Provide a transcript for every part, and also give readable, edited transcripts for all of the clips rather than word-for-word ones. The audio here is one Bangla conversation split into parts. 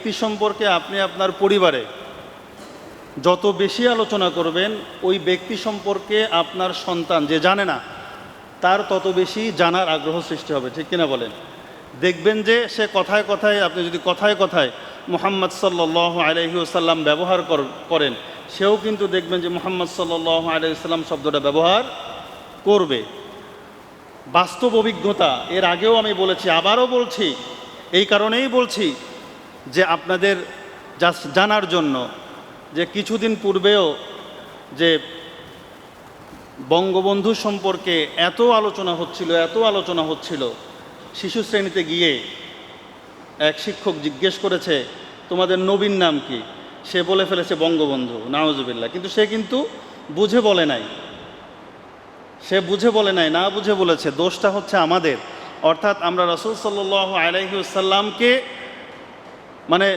ব্যক্তি সম্পর্কে আপনি আপনার পরিবারে যত বেশি আলোচনা করবেন, ওই ব্যক্তি সম্পর্কে আপনার সন্তান যে জানে না তার তত বেশি জানার আগ্রহ সৃষ্টি হবে, ঠিক কিনা বলেন? দেখবেন যে সে কথায় কথায়, আপনি যদি কথায় কথায় মুহাম্মদ সাল্লাল্লাহু আলাইহি ওয়াসাল্লাম ব্যবহার করেন, সেও কিন্তু দেখবেন যে মুহাম্মদ সাল্লাল্লাহু আলাইহি ওয়াসাল্লাম শব্দটা ব্যবহার করবে। বাস্তব অভিজ্ঞতা, এর আগেও আমি বলেছি, আবারও বলছি, এই কারণেই বলছি যে আপনাদের জাস্ট জানার জন্য যে কিছুদিন পূর্বেও যে বঙ্গবন্ধু সম্পর্কে এত আলোচনা হচ্ছিল, শিশু শ্রেণীতে গিয়ে এক শিক্ষক জিজ্ঞেস করেছে তোমাদের নবীর নাম কি? সে বলে ফেলেছে বঙ্গবন্ধু, নাউজুবিল্লাহ। কিন্তু সে কিন্তু বুঝে বলে নাই, না বুঝে বলেছে। দোষটা হচ্ছে আমাদের, অর্থাৎ আমরা রাসূল সাল্লাল্লাহু আলাইহি ওয়াসাল্লামকে মানে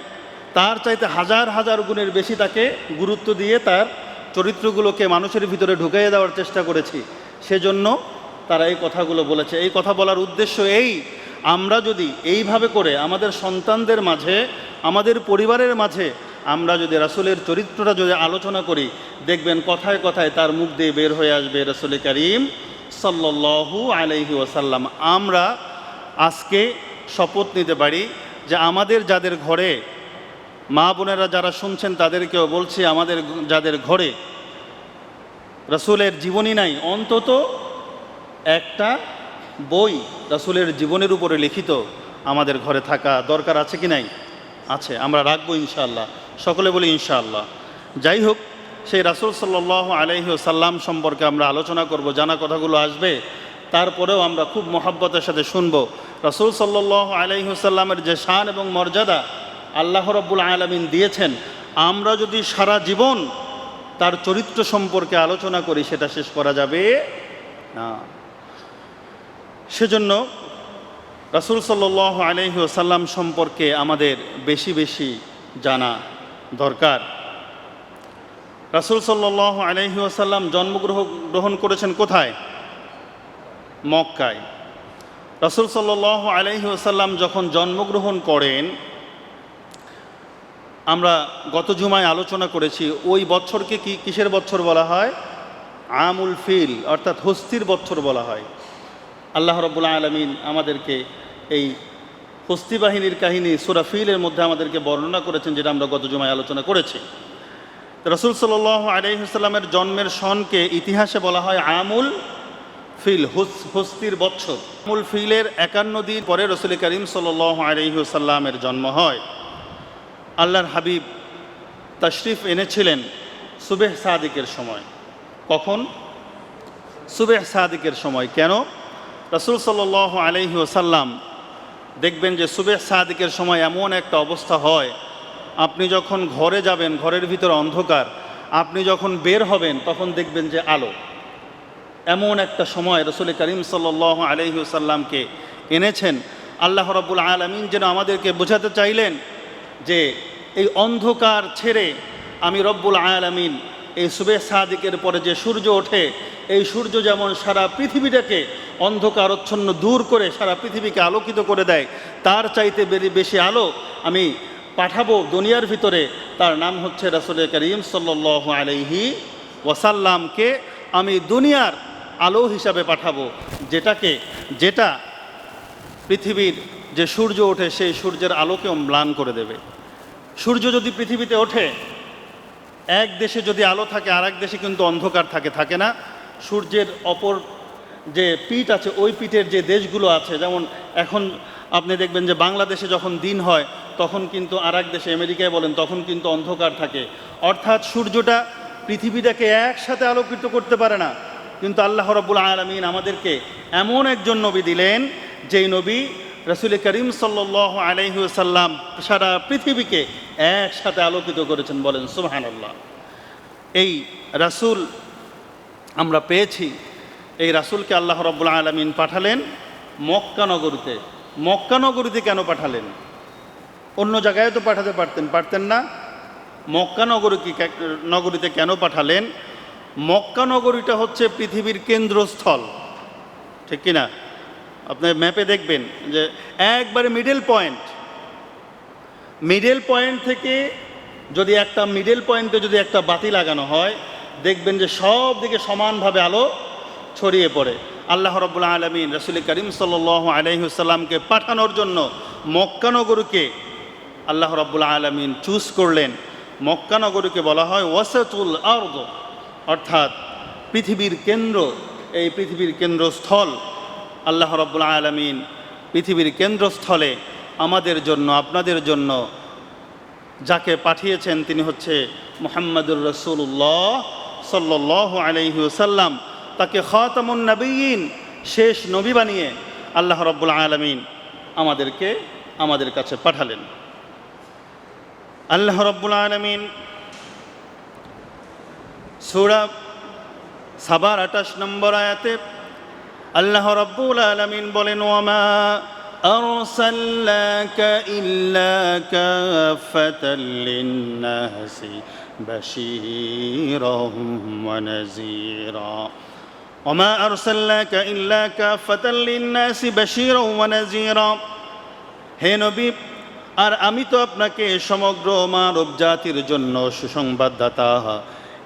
তার চাইতে হাজার হাজার গুণের বেশি তাকে গুরুত্ব দিয়ে তার চরিত্রগুলোকে মানুষের ভিতরে ঢুকাইয়ে দেওয়ার চেষ্টা করেছি। সেজন্য তারা এই কথাগুলো বলেছে। এই কথা বলার উদ্দেশ্য এই, আমরা যদি এইভাবে করে আমাদের সন্তানদের মাঝে, আমাদের পরিবারের মাঝে আমরা যদি রাসূলের চরিত্রটা যদি আলোচনা করি, দেখবেন কথায় কথায় তার মুখ দিয়ে বের হয়ে আসবে রাসূল করিম সাল্লাল্লাহু আলাইহি ওয়াসাল্লাম। আমরা আজকে শপথ নিতে পারি যে আমাদের যাদের ঘরে, মা বোনেরা যারা শুনছেন তাদেরকেও বলছি, আমাদের যাদের ঘরে রাসূলের জীবনী নাই, অন্তত একটা বই রাসূলের জীবনের উপরে লিখিত আমাদের ঘরে থাকা দরকার, আছে কি নাই? আছে, আমরা রাখবো ইনশাআল্লাহ। সকলে বলি ইনশাআল্লাহ। যাই হোক, সেই রাসূল সাল্লাল্লাহু আলাইহি ওয়াসাল্লাম সম্পর্কে আমরা আলোচনা করব, জানা কথাগুলো আসবে, তারপরেও আমরা খুব মহব্বতের সাথে শুনব। রাসূল সাল্লাল্লাহু আলাইহি ওয়াসাল্লামের যে শান এবং মর্যাদা আল্লাহ রাব্বুল আলামিন দিয়েছেন, আমরা যদি সারা জীবন তার চরিত্র সম্পর্কে আলোচনা করি, সেটা শেষ করা যাবে না। সেজন্য রাসূল সাল্লাল্লাহু আলাইহি ওয়াসাল্লাম সম্পর্কে আমাদের বেশি বেশি জানা দরকার। রাসূল সাল্লাল্লাহু আলাইহি ওয়াসাল্লাম জন্মগ্রহণ করেছেন কোথায়? মক্কায়। রাসূল সাল্লাল্লাহু আলাইহি ওয়াসাল্লাম যখন জন্মগ্রহণ করেন, আমরা গত জুমায় আলোচনা করেছি, ওই বছরকে কিসের বছর বলা হয়? আমুল ফিল, অর্থাৎ হস্তির বছর বলা হয়। আল্লাহ রাব্বুল আলামিন আমাদেরকে এই হস্তি বাহিনীর কাহিনী সূরা ফিলের মধ্যে আমাদেরকে বর্ণনা করেছেন, যেটা আমরা গত জুমায় আলোচনা করেছি। রাসূল সাল্লাল্লাহু আলাইহি ওয়াসাল্লামের জন্মের সনকে ইতিহাসে বলা হয় আমুল ফিল, হস্তির বছর। আমুল ফিলের 51 দিন পরে রাসূল করিম সাল্লাল্লাহু আলাইহি ওয়াসাল্লামের জন্ম হয়। আল্লাহর হাবিব তাশরিফ এনেছিলেন সুবেহ সাদিকের সময়। কখন? সুবেহ সাদিকের সময়। কেন? রাসূল সাল্লাল্লাহু আলাইহি ওয়াসাল্লাম দেখবেন যে সুবেহ সাদিকের সময় এমন একটা অবস্থা হয়, আপনি যখন ঘরে যাবেন, ঘরের ভিতরে অন্ধকার, আপনি যখন বের হবেন তখন দেখবেন যে আলো। এমন একটা সময় রাসূল করিম সাল্লাল্লাহু আলাইহি ওয়াসাল্লামকে এনেছেন। আল্লাহ রাব্বুল আলামিন যেন আমাদেরকে বোঝাতে চাইলেন যে এই অন্ধকার ছেড়ে আমি রব্বুল আলামিন এই সুবেহ সাদিকের পরে যে সূর্য ওঠে, এই সূর্য যেমন সারা পৃথিবীটাকে অন্ধকারচ্ছন্ন দূর করে সারা পৃথিবীকে আলোকিত করে দেয়, তার চাইতে বেশি আলো আমি পাঠাবো দুনিয়ার ভিতরে। তার নাম হচ্ছে রাসূল করিম সাল্লাল্লাহু আলাইহি ওয়াসাল্লামকে আমি দুনিয়ার আলো হিসাবে পাঠাবো, যেটা পৃথিবীর যে সূর্য ওঠে সেই সূর্যের আলোকে ম্লান করে দেবে। সূর্য যদি পৃথিবীতে ওঠে, এক দেশে যদি আলো থাকে আর এক দেশে কিন্তু অন্ধকার থাকে না। সূর্যের অপর যে পিঠ আছে, ওই পিঠের যে দেশগুলো আছে, যেমন এখন আপনি দেখবেন যে বাংলাদেশে যখন দিন হয় তখন কিন্তু আর এক দেশে, আমেরিকায় বলেন, তখন কিন্তু অন্ধকার থাকে। অর্থাৎ সূর্যটা পৃথিবীটাকে একসাথে আলোকিত করতে পারে না। কিন্তু আল্লাহ রাব্বুল আলামিন আমাদেরকে এমন একজন নবী দিলেন, যেই নবী রাসূল করিম সাল্লাল্লাহু আলাইহি ওয়াসাল্লাম সারা পৃথিবীকে একসাথে আলোকিত করেছেন। বলেন সুবহানাল্লাহ। এই রাসূল আমরা পেয়েছি, এই রাসূলকে আল্লাহ রাব্বুল আলামিন পাঠালেন মক্কা নগরীতে। মক্কা নগরীতে কেন পাঠালেন? অন্য জায়গায় তো পাঠাতে পারতেন না। মক্কা নগরীতে কেন পাঠালেন? মক্কা নগরীটা হচ্ছে পৃথিবীর কেন্দ্রস্থল, ঠিক কিনা? আপনি ম্যাপে দেখবেন যে একবারে মিডল পয়েন্ট। মিডল পয়েন্ট থেকে যদি একটা মিডল পয়েন্টে যদি একটা বাতি লাগানো হয়, দেখবেন যে সব দিকে সমানভাবে আলো ছড়িয়ে পড়ে। আল্লাহ রাব্বুল আলামিন রাসূল করিম সাল্লাল্লাহু আলাইহি ওয়াসাল্লামকে পাঠানোর জন্য মক্কা নগরীকে আল্লাহ রাব্বুল আলামিন চুজ করলেন। মক্কা নগরীকে বলা হয় ওয়াসাতুল আরদ, অর্থাৎ পৃথিবীর কেন্দ্র। এই পৃথিবীর কেন্দ্রস্থল আল্লাহ রাব্বুল আলামিন পৃথিবীর কেন্দ্রস্থলে আমাদের জন্য, আপনাদের জন্য যাকে পাঠিয়েছেন তিনি হচ্ছে মুহাম্মাদুর রাসূলুল্লাহ সাল্লাল্লাহু আলাইহি ওয়াসাল্লাম। তাকে খাতামুন নবিয়্যিন, শেষ নবী বানিয়ে আল্লাহ রাব্বুল আলামিন আমাদের কাছে পাঠালেন। আল্লাহ রাব্বুল আলামিন সূরা সাবার 28 নম্বর আয়াতে আল্লাহ রাব্বুল আলামিন বলেন, ওয়ামা আরসালনাকা ইল্লা কাফাতাল লিন্নাসি বাশীরাম ওয়া নাযীরা। ওয়ামা আরসালনাকা ইল্লা কাফাতাল লিন্নাসি বাশীরাম ওয়া নাযীরা। হে নবী, আর আমি তো আপনাকে সমগ্র মানব জাতির জন্য সুসংবাদদাতা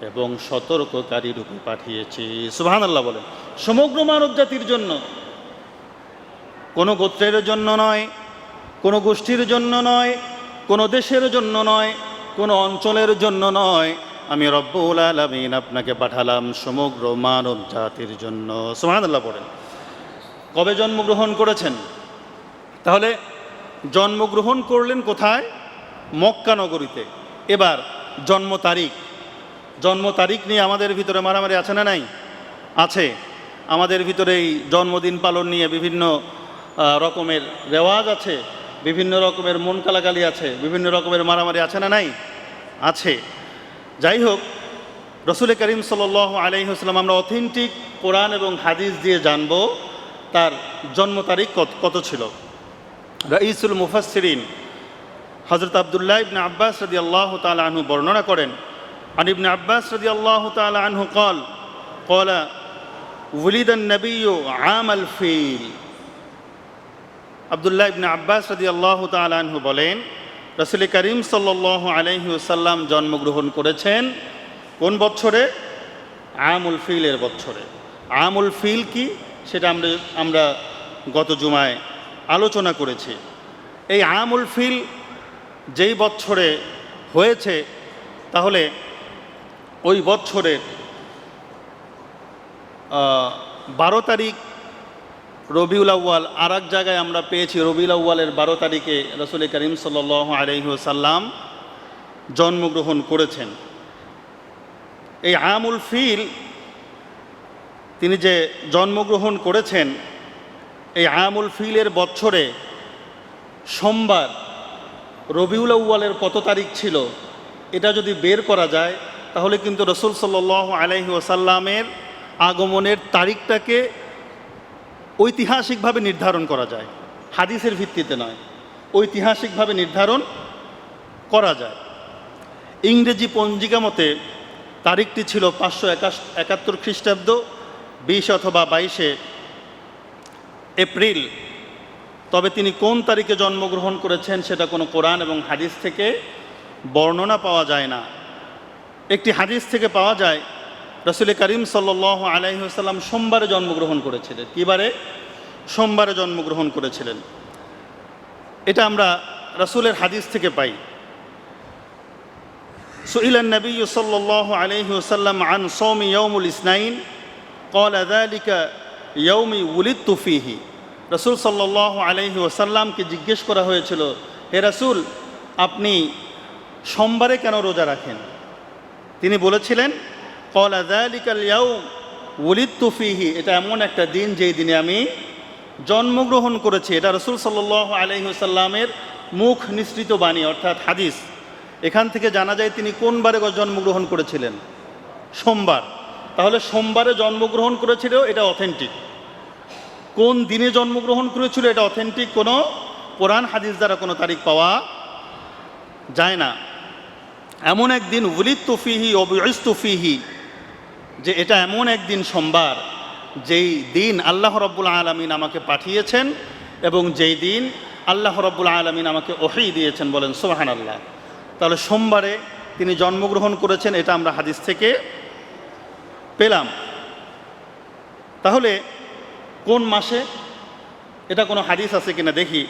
এবং সতর্ককারী রূপে পাঠিয়েছি। সুবহানাল্লাহ বলেন। সমগ্র মানব জাতির জন্য, কোনো গোত্রের জন্য নয়, কোনো গোষ্ঠীর জন্য নয়, কোনো দেশের জন্য নয়, কোনো অঞ্চলের জন্য নয়, আমি রব্বুল আলামিন আপনাকে পাঠালাম সমগ্র মানব জাতির জন্য। সুবহানাল্লাহ বলেন। কবে জন্মগ্রহণ করেছেন? তাহলে জন্মগ্রহণ করলেন কোথায়? মক্কা নগরীতে। এবার জন্ম তারিখ নিয়ে আমাদের ভিতরে মারামারি আছে না নাই? আছে। আমাদের ভিতরে এই জন্মদিন পালন নিয়ে বিভিন্ন রকমের রেওয়াজ আছে, বিভিন্ন রকমের মন কালাকালি আছে, বিভিন্ন রকমের মারামারি আছে না নাই? আছে। যাই হোক, রাসূল করিম সাল্লাল্লাহু আলাইহি ওয়াসাল্লাম আমরা অথেন্টিক কোরআন এবং হাদিস দিয়ে জানব তার জন্ম তারিখ কত ছিল। রাইসুল মুফাসসিরিন হযরত আব্দুল্লাহ ইবনে আব্বাস রাদিয়াল্লাহু তাআলা আনহু বর্ণনা করেন, আন ইবনে আব্বাস রাদিয়াল্লাহু তাআলা আনহু قال قال ولد النبي عام الفيل। আব্দুল্লাহ ইবনে আব্বাস রাদিয়াল্লাহু তাআলা আনহু বলেন, রাসূল করিম সাল্লাল্লাহু আলাইহি ওয়াসাল্লাম জন্মগ্রহণ করেছেন কোন বছরে? আমুল ফিলের বছরে। আমুল ফিল কি সেটা আমরা গত জুমায় আলোচনা করেছি। এই আমুল ফিল যেই বছরে হয়েছে, তাহলে ওই বছরের 12 তারিখ রবিউল আউয়াল, আর এক জায়গায় আমরা পেয়েছি রবিউল আউয়ালের 12 তারিখে রাসূল করিম সাল্লাল্লাহু আলাইহি ওয়াসাল্লাম জন্মগ্রহণ করেছেন। এই আমুল ফিল তিনি যে জন্মগ্রহণ করেছেন, এই আমুল ফিলের বছরে সোমবার রবিউল আউয়ালের কত তারিখ ছিল এটা যদি বের করা যায়, তাহলে কিন্তু রাসূল সাল্লাল্লাহু আলাইহি ওয়াসাল্লামের আগমনের তারিখটাকে ঐতিহাসিকভাবে নির্ধারণ করা যায়, হাদিসের ভিত্তিতে নয়, ঐতিহাসিকভাবে নির্ধারণ করা যায়। ইংরেজি পঞ্জিকা মতে তারিখটি ছিল 571 খ্রিস্টাব্দ 20 অথবা 22 এপ্রিল। তবে তিনি কোন তারিখে জন্মগ্রহণ করেছেন সেটা কোনো কোরআন এবং হাদিস থেকে বর্ণনা পাওয়া যায় না। একটি হাদিস থেকে পাওয়া যায় রাসূল করিম সাল্লাল্লাহু আলাইহি ওয়াসাল্লাম সোমবারে জন্মগ্রহণ করেছিলেন। কী বারে? সোমবারে জন্মগ্রহণ করেছিলেন। এটা আমরা রাসূলের হাদিস থেকে পাই। সুইলান নবী সাল্লাল্লাহু আলাইহি ওয়াসাল্লাম আন সাওমি ইয়াউমুল ইসনাইন ক্বালা যালিকা ইয়াউমি উলিদতু ফীহি। রাসূল সাল্লাল্লাহু আলাইহি ওয়াসাল্লামকে জিজ্ঞেস করা হয়েছিল, হে রাসূল, আপনি সোমবারে কেন রোজা রাখেন? তিনি বলেছিলেন, ক্বালা যালিকাল ইয়াউম উলিদতু ফীহি, এটা এমন একটা দিন যেই দিনে আমি জন্মগ্রহণ করেছি। এটা রাসূল সাল্লাল্লাহু আলাইহি ওয়াসাল্লামের মুখ নিঃসৃত বাণী, অর্থাৎ হাদিস। এখান থেকে জানা যায় তিনি কোন বারে জন্মগ্রহণ করেছিলেন? সোমবার। তাহলে সোমবারে জন্মগ্রহণ করেছিল, এটা অথেন্টিক। কোন দিনে জন্মগ্রহণ করেছিল এটা অথেন্টিক কোনো কোরআন হাদিস দ্বারা কোনো তারিখ পাওয়া যায় না। এমন একদিন উলিদতু ফীহি ওয়া বুইসতু ফীহি, যে এটা এমন একদিন সোমবার যেই দিন আল্লাহ রাব্বুল আলামিন আমাকে পাঠিয়েছেন এবং যেই দিন আল্লাহ রাব্বুল আলামিন আমাকে ওহী দিয়েছেন, বলেন সুবহানাল্লাহ। তাহলে সোমবারে তিনি জন্মগ্রহণ করেছেন, এটা আমরা হাদিস থেকে পেলাম। তাহলে কোন মাসে, এটা কোনো হাদিস আছে কিনা দেখি।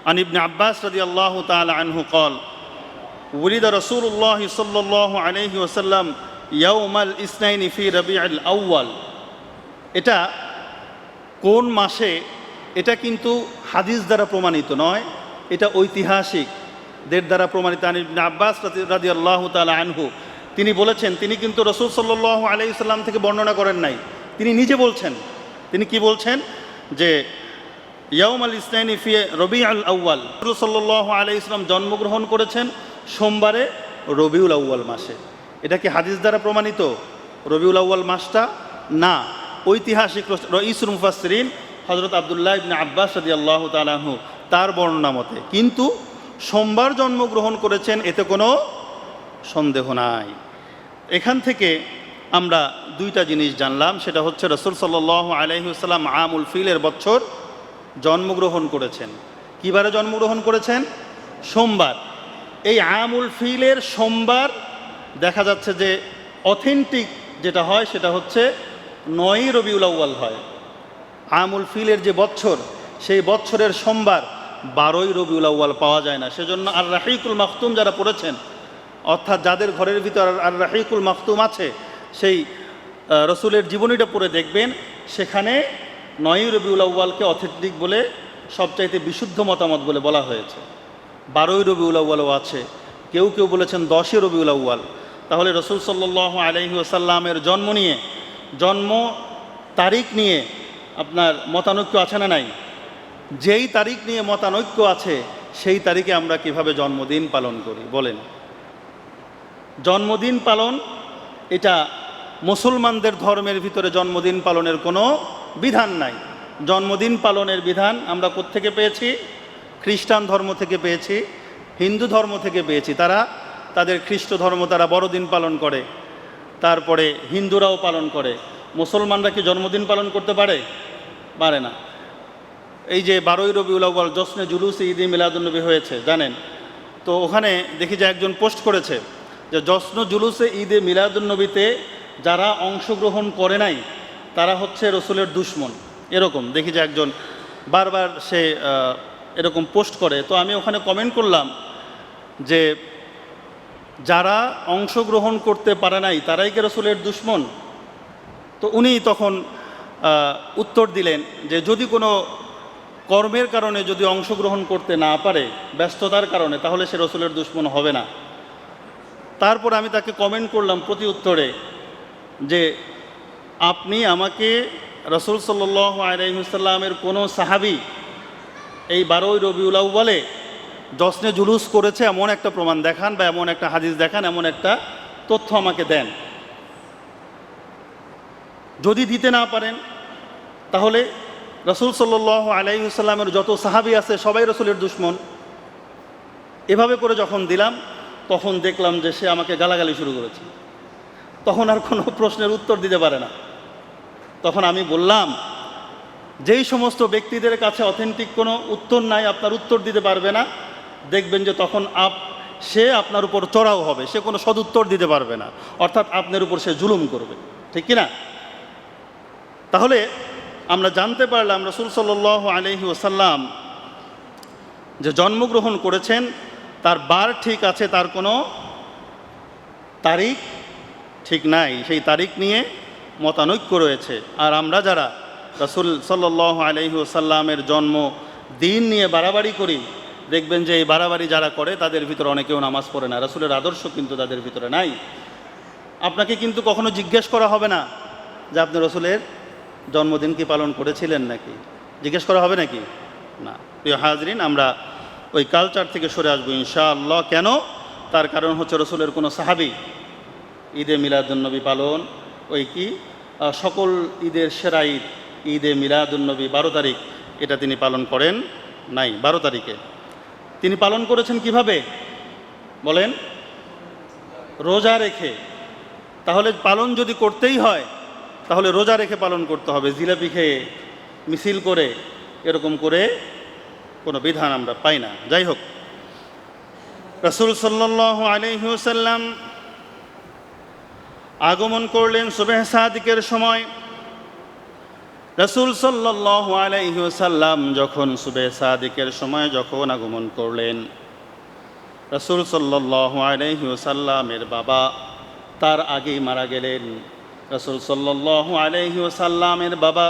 আন ইবনে আব্বাস রাদিয়াল্লাহু তাআলা আনহু قال ولد رسول الله صلى الله عليه وسلم يوم الاثنين في ربيع الأول। এটা কোন মাসে, এটা কিন্তু হাদিস দ্বারা প্রমাণিত নয়, এটা ঐতিহাসিকদের দ্বারা প্রমাণিত। আন ইবনে আব্বাস রাদিয়াল্লাহু তাআলা আনহু তিনি বলেছেন, তিনি কিন্তু রাসূল সাল্লাল্লাহু আলাইহি ওয়াসাল্লাম থেকে বর্ণনা করেন নাই, তিনি নিজে বলছেন। তিনি কি বলছেন যে ইয়াউমাল ইসনাইনি ফি রবিউল আউয়াল, রাসূল সাল্লাল্লাহু আলাইহি ওয়াসাল্লাম জন্মগ্রহণ করেছেন সোমবারে রবিউল আউয়াল মাসে। এটা কি হাদিস দ্বারা প্রমাণিত রবিউল আউয়াল মাসটা? না, ঐতিহাসিক রঈসুল মুফাসসিরিন হযরত আব্দুল্লাহ ইবনে আব্বাস রাদিয়াল্লাহু তাআলা আনহু তার বর্ণনা মতে কিন্তু সোমবার জন্মগ্রহণ করেছেন, এতে কোনো সন্দেহ নাই। এখান থেকে আমরা দুইটা জিনিস জানলাম, সেটা হচ্ছে রাসূল সাল্লাল্লাহু আলাইহি ওয়াসাল্লাম আমুল ফিলের বছর জন্মগ্রহণ করেছেন। কিবারে জন্মগ্রহণ করেছেন? সোমবার। এই আমুল ফিলের সোমবার দেখা যাচ্ছে যে অথেন্টিক যেটা হয় সেটা হচ্ছে 9ই রবিউল আউয়াল হয়। আমুল ফিলের যে বছর, সেই বছরের সোমবার 12ই রবিউল আউয়াল পাওয়া যায় না। সেজন্য আর রাহিকুল মাখতুম যারা পড়েছেন, অর্থাৎ যাদের ঘরের ভিতর আর রাহিকুল মাখতুম আছে, সেই রসুলের জীবনীটা পড়ে দেখবেন, সেখানে 9ই রবিউল আউয়ালকে অথেন্টিক বলে সবচাইতে বিশুদ্ধ মতামত বলে বলা হয়েছে। 12ই রবিউল আউয়ালও আছে, কেউ কেউ বলেছেন 10ই রবিউল আউয়াল। তাহলে রসুল সাল্লাল্লাহু আলাইহি ওয়াসাল্লামের জন্ম তারিখ নিয়ে আপনার মতানৈক্য আছে না নাই? যেই তারিখ নিয়ে মতানৈক্য আছে, সেই তারিখে আমরা কিভাবে জন্মদিন পালন করি বলেন? জন্মদিন পালন এটা মুসলমানদের ধর্মের ভিতরে জন্মদিন পালনের কোনো বিধান নাই। জন্মদিন পালনের বিধান আমরা কোত্থেকে পেয়েছি? খ্রিস্টান ধর্ম থেকে পেয়েছি, হিন্দু ধর্ম থেকে পেয়েছি। তারা তাদের খ্রিস্ট ধর্ম, তারা বড়দিন পালন করে, তারপরে হিন্দুরাও পালন করে। মুসলমানরা কি জন্মদিন পালন করতে পারে? পারে না। এই যে 12ই রবিউল আউয়াল জশ্নে জুলুসে ঈদে মিলাদুন্নবী হয়েছে জানেন তো, ওখানে দেখি যে একজন পোস্ট করেছে যে জশ্ন জুলুসে ঈদে মিলাদুন্নবীতে যারা অংশগ্রহণ করে নাই তারা হচ্ছে রসুলের দুশমন। এরকম দেখি যে একজন বারবার সে এরকম পোস্ট করে। তো আমি ওখানে কমেন্ট করলাম যে যারা অংশগ্রহণ করতে পারে নাই তারাই কি রসুলের দুশমন? তো উনি তখন উত্তর দিলেন যে যদি কোনো কর্মের কারণে যদি অংশগ্রহণ করতে না পারে, ব্যস্ততার কারণে, তাহলে সে রসুলের দুশমন হবে না। তারপর আমি তাকে কমেন্ট করলাম প্রতি উত্তরে যে আপনি আমাকে রাসূল সাল্লাল্লাহু আলাইহি ওয়াসাল্লামের কোনো সাহাবী এই 12ই রবিউল আউয়ালে জশ্নে জুলুস করেছে এমন একটা প্রমাণ দেখান, বা এমন একটা হাদিস দেখান, এমন একটা তথ্য আমাকে দেন। যদি দিতে না পারেন, তাহলে রাসূল সাল্লাল্লাহু আলাইহি ওয়াসাল্লামের যত সাহাবী আছে সবাই রসুলের দুশমন। এভাবে করে যখন দিলাম, তখন দেখলাম যে সে আমাকে গালাগালি শুরু করেছে। তখন আর কোনো প্রশ্নের উত্তর দিতে পারে না। তখন আমি বললাম, যেই সমস্ত ব্যক্তিদের কাছে অথেন্টিক কোনো উত্তর নাই, আপনার উত্তর দিতে পারবে না, দেখবেন যে তখন সে আপনার উপর চড়াও হবে, সে কোনো সদুত্তর দিতে পারবে না, অর্থাৎ আপনার উপর সে জুলুম করবে, ঠিক কিনা? তাহলে আমরা জানতে পারলাম রাসূল সাল্লাল্লাহু আলাইহি ওয়াসাল্লাম যে জন্মগ্রহণ করেছেন তার বার ঠিক আছে, তার কোনো তারিখ ঠিক নাই, সেই তারিখ নিয়ে মতানৈক্য রয়েছে। আর আমরা যারা রাসূল সাল্লাল্লাহু আলাইহি ওয়াসাল্লামের জন্ম দিন নিয়ে বাড়াবাড়ি করি, দেখবেন যে এই বাড়াবাড়ি যারা করে তাদের ভিতরে অনেকেও নামাজ পড়ে না, রাসূলের আদর্শ কিন্তু তাদের ভিতরে নাই। আপনাকে কিন্তু কখনো জিজ্ঞেস করা হবে না যে আপনি রাসূলের জন্মদিন কি পালন করেছিলেন নাকি, জিজ্ঞেস করা হবে নাকি? না। প্রিয় হাজরিন, আমরা ওই কালচার থেকে সরে আসবো ইনশাআল্লাহ। কেন? তার কারণ হচ্ছে রাসূলের কোনো সাহাবী ঈদে মিলাদুন্নবী পালন, ওই কি সকল ঈদের সেরা ঈদ ঈদে মিলাদুন্নবী 12 তারিখ, এটা তিনি পালন করেন নাই। 12 তারিখে তিনি পালন করেছেন কিভাবে বলেন? রোজা রেখে। তাহলে পালন যদি করতেই হয় তাহলে রোজা রেখে পালন করতে হবে, জিলাপি খেয়ে, মিছিল করে, এরকম করে কোনো বিধান আমরা পাই না। যাই হোক, রাসূল সাল্লাল্লাহু আলাইহি ওয়াসাল্লাম আগমন করলেন সুবহ সাদিকের সময়। রাসূল সাল্লাল্লাহু আলাইহি ওয়াসাল্লাম যখন সুবহ সাদিকের সময় যখন আগমন করলেন, রাসূল সাল্লাল্লাহু আলাইহি ওয়াসাল্লামের বাবা তার আগেই মারা গেলেন। রাসূল সাল্লাল্লাহু আলাইহি ওয়াসাল্লামের বাবা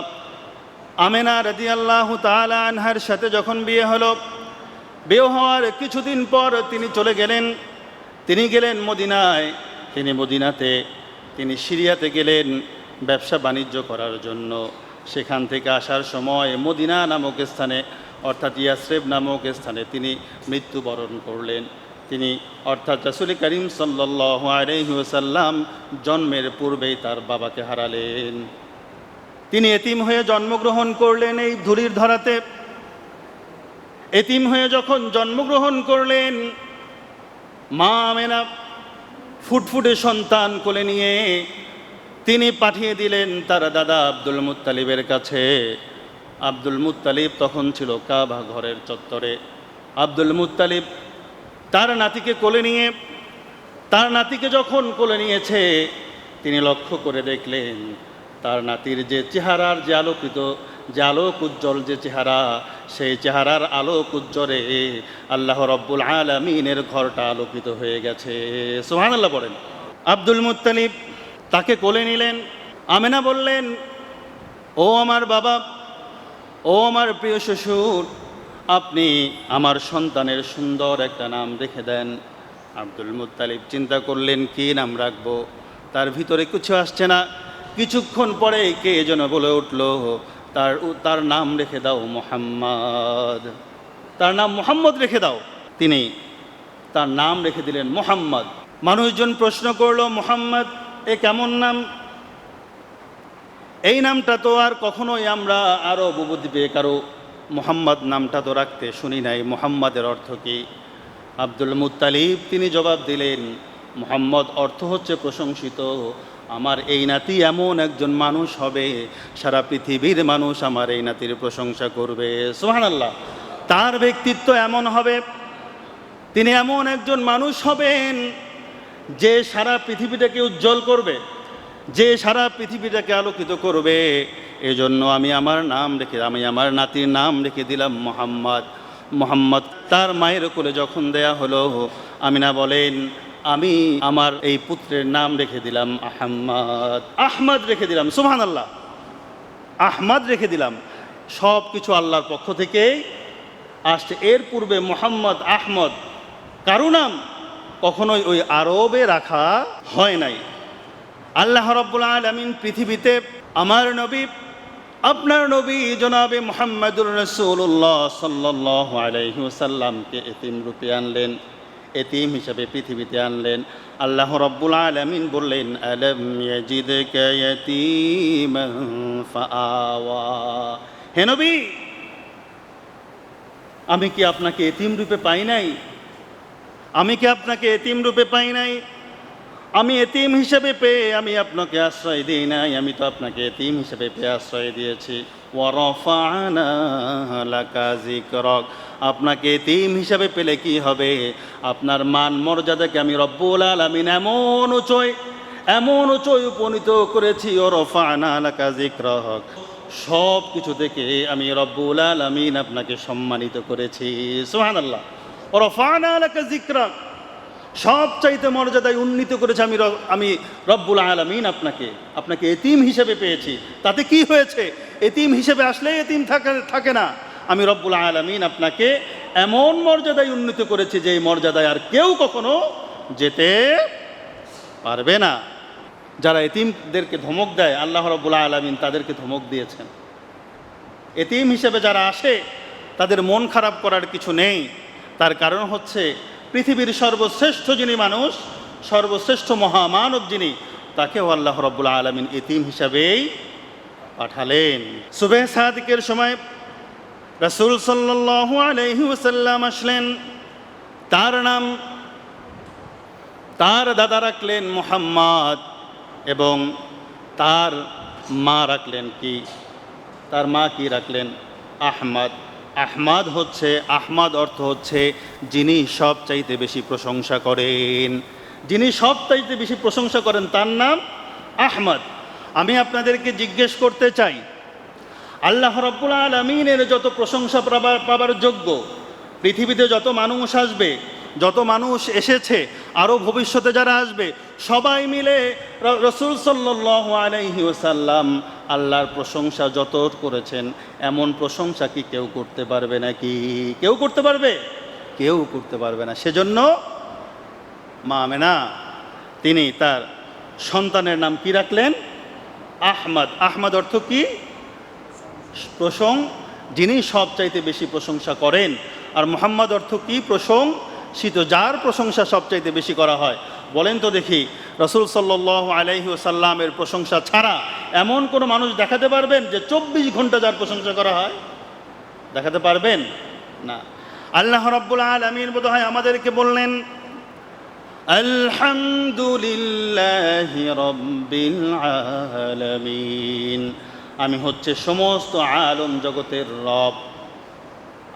আমেনা রাদিয়াল্লাহু তাআলা আনহার সাথে যখন বিয়ে হলো, বিয়ে হওয়ার কিছুদিন পর তিনি চলে গেলেন। তিনি গেলেন মদিনায়। তিনি সিরিয়াতে গেলেন ব্যবসা বাণিজ্য করার জন্য। সেখান থেকে আসার সময় মদিনা নামক স্থানে, অর্থাৎ ইয়াসরিব নামক স্থানে তিনি মৃত্যুবরণ করলেন। তিনি অর্থাৎ রাসূল করিম সাল্লাল্লাহু আলাইহি ওয়াসাল্লাম জন্মের পূর্বেই তার বাবাকে হারালেন। তিনি এতিম হয়ে জন্মগ্রহণ করলেন এই ধুলির ধরাতে। এতিম হয়ে যখন জন্মগ্রহণ করলেন, মা আমেনা ফুটফুটে সন্তান কোলে নিয়ে তিনি পাঠিয়ে দিলেন তার দাদা আব্দুল মুত্তালিবের কাছে। আব্দুল মুত্তালিব তখন ছিল কাবা ঘরের চত্বরে। আব্দুল মুত্তালিব তার নাতিকে যখন কোলে নিয়েছে, তিনি লক্ষ্য করে দেখলেন তার নাতির যে চেহারার যে আলোক উজ্জ্বল যে চেহারা, সেই চেহারার আলোক উজ্জ্বলে আল্লাহ রব্বুল আলামিনের ঘরটা আলোকিত হয়ে গেছে। সুবহানাল্লাহ বলেন। আব্দুল মুত্তালিব তাকে কোলে নিলেন। আমেনা বললেন, ও আমার বাবা, ও আমার প্রিয় শ্বশুর, আপনি আমার সন্তানের সুন্দর একটা নাম রেখে দেন। আব্দুল মুত্তালিব চিন্তা করলেন কি নাম রাখবো। তার ভিতরে কিছু আসছে না। কিছুক্ষণ পরে কে যেন বলে উঠল, তার নাম রেখে দাও মুহাম্মদ, তার নাম মুহাম্মদ রেখে দাও। তিনি তার নাম রেখে দিলেন মুহাম্মদ। মানুষজন প্রশ্ন করল, মুহাম্মদ এ কেমন নাম? এই নামটা তো আর কখনোই আমরা আরব উপদ্বীপে কারো মুহাম্মদ নামটা তো রাখতে শুনি নাই। মুহাম্মাদের অর্থ কি? আব্দুল মুত্তালিব তিনি জবাব দিলেন, মুহাম্মদ অর্থ হচ্ছে প্রশংসিত। আমার এই নাতি এমন একজন মানুষ হবে, সারা পৃথিবীর মানুষ আমার এই নাতির প্রশংসা করবে। সুবহানাল্লাহ। তার ব্যক্তিত্ব এমন হবে, তিনি এমন একজন মানুষ হবেন যে সারা পৃথিবীটাকে উজ্জ্বল করবে, যে সারা পৃথিবীটাকে আলোকিত করবে। এজন্য আমি আমার নাতির নাম রেখে দিলাম মুহাম্মদ। তার মায়ের কোলে যখন দেয়া হলো, আমিনা বলেন, আমি আমার এই পুত্রের নাম রেখে দিলাম আহমদ রেখে দিলাম। সুবহানাল্লাহ, আহমদ রেখে দিলাম। সব কিছু আল্লাহর পক্ষ থেকেই আসছে। এর পূর্বে মুহাম্মদ, আহমদ কারো নাম কখনোই ওই আরবে রাখা হয় নাই। আল্লাহ রাব্বুল আলামিন পৃথিবীতে আমার নবী, আপনার নবী জনাবে মুহাম্মদুর রাসূলুল্লাহ সাল্লাল্লাহু আলাইহি ওয়াসাল্লামকে এতিম রূপে আনলেন, এতিম হিসাবে পৃথিবীতে আনলেন। আল্লাহ রাব্বুল আলামিন বললেন, আলাম ইয়াজিদকা ইয়াতীমান ফাআওয়া। হে নবী, আমি কি আপনাকে এতিম রূপে পাই নাই? আমি এতিম হিসেবে পেয়ে আমি আপনাকে আশ্রয় দিই নাই, আমি তো আপনাকে এতিম হিসেবে পেয়ে আশ্রয় দিয়েছি। ওয়ারাফা'না লাকা যিকরাক। আপনাকে এতিম হিসেবে পেলে কি হবে? আপনার মান মর্যাদাকে আমি রব্বুল আলামিন এমন উঁচুয় উপনীত করেছি। ওয়ারাফা'না লাকা যিকরাক। সব কিছু থেকে আমি রব্বুল আলামিন আপনাকে সম্মানিত করেছি। সুবহানাল্লাহ। ওয়ারাফা'না লাকা যিকরাক, সব চাইতে মর্যাদায় উন্নীত করেছে আমি রব্বুল আলামিন আপনাকে এতিম হিসেবে পেয়েছি। তাতে কি হয়েছে? এতিম হিসেবে আসলে এতিম থাকে না। আমি রব্বুল আলামিন আপনাকে এমন মর্যাদায় উন্নীত করেছি যে মর্যাদায় আর কেউ কখনো যেতে পারবে না। যারা এতিমদেরকে ধমক দেয়, আল্লাহ রব্বুল আলামিন তাদেরকে ধমক দিয়েছেন। এতিম হিসেবে যারা আসে তাদের মন খারাপ করার কিছু নেই। তার কারণ হচ্ছে পৃথিবীর সর্বশ্রেষ্ঠ যিনি মানুষ, সর্বশ্রেষ্ঠ মহামানব যিনি, তাকেও আল্লাহ রাব্বুল আলামিন এতিম হিসাবেই পাঠালেন। সুবহ সাদিকের সময় রাসূল সাল্লাল্লাহু আলাইহি ওয়াসাল্লাম আসলেন। তার দাদা রাখলেন মুহাম্মদ এবং তার মা রাখলেন কি? তার মা কি রাখলেন? আহমদ। আহমাদ অর্থ হচ্ছে যিনি সবচাইতে বেশি প্রশংসা করেন। যিনি সবচাইতে বেশি প্রশংসা করেন তার নাম আহমদ। আমি আপনাদেরকে জিজ্ঞেস করতে চাই, আল্লাহ রাব্বুল আলামিনের যত প্রশংসা পাবার যোগ্য, পৃথিবীতে যত মানুষ আসবে, যত মানুষ এসেছে, আরও ভবিষ্যতে যারা আসবে, সবাই মিলে রাসূল সাল্লাল্লাহু আলাইহি ওয়াসাল্লাম আল্লাহর প্রশংসা যত করেছেন, এমন প্রশংসা কি কেউ করতে পারবে নাকি? কেউ করতে পারবে? কেউ করতে পারবে না। সেজন্য মা আমেনা তিনি তার সন্তানের নাম কি রাখলেন? আহমদ। আহমদ অর্থ কি? যিনি সবচাইতে বেশি প্রশংসা করেন। আর মুহাম্মদ অর্থ কি? প্রশংসিত, যার প্রশংসা সবচাইতে বেশি করা হয়। বলেন তো দেখি, রাসূল সাল্লাল্লাহু আলাইহি ওয়াসাল্লামের প্রশংসা ছাড়া এমন কোনো মানুষ দেখাতে পারবেন যে 24 ঘন্টা যার প্রশংসা করা হয়? দেখাতে পারবেন না। আল্লাহ রাব্বুল আলামিন বোধহয় আমাদেরকে বললেন, আলহামদুলিল্লাহি রাব্বিল আলামিন, আমি হচ্ছে সমস্ত আলম জগতের রব।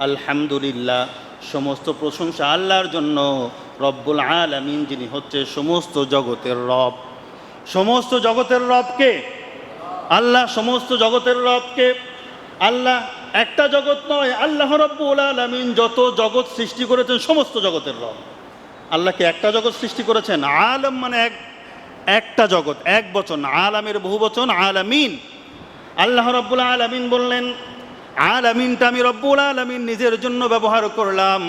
আলহামদুলিল্লাহ, সমস্ত প্রশংসা আল্লাহর জন্য। রব্বুল আলামিন, যিনি হচ্ছে সমস্ত জগতের রব। সমস্ত জগতের রবকে আল্লাহ, সমস্ত জগতের রবকে আল্লাহ। একটা জগৎ নয়, আল্লাহ রব্বুল আলামিন যত জগৎ সৃষ্টি করেছেন সমস্ত জগতের রব। আল্লাহকে একটা জগৎ সৃষ্টি করেছেন। আলম মানে একটা জগৎ, এক বচন। আলামের বহু বচন আলামিন। আল্লাহ রব্বুল আলামিন বললেন, আলামিনটা আমি রব্বুল আলামিন নিজের জন্য ব্যবহার করলাম,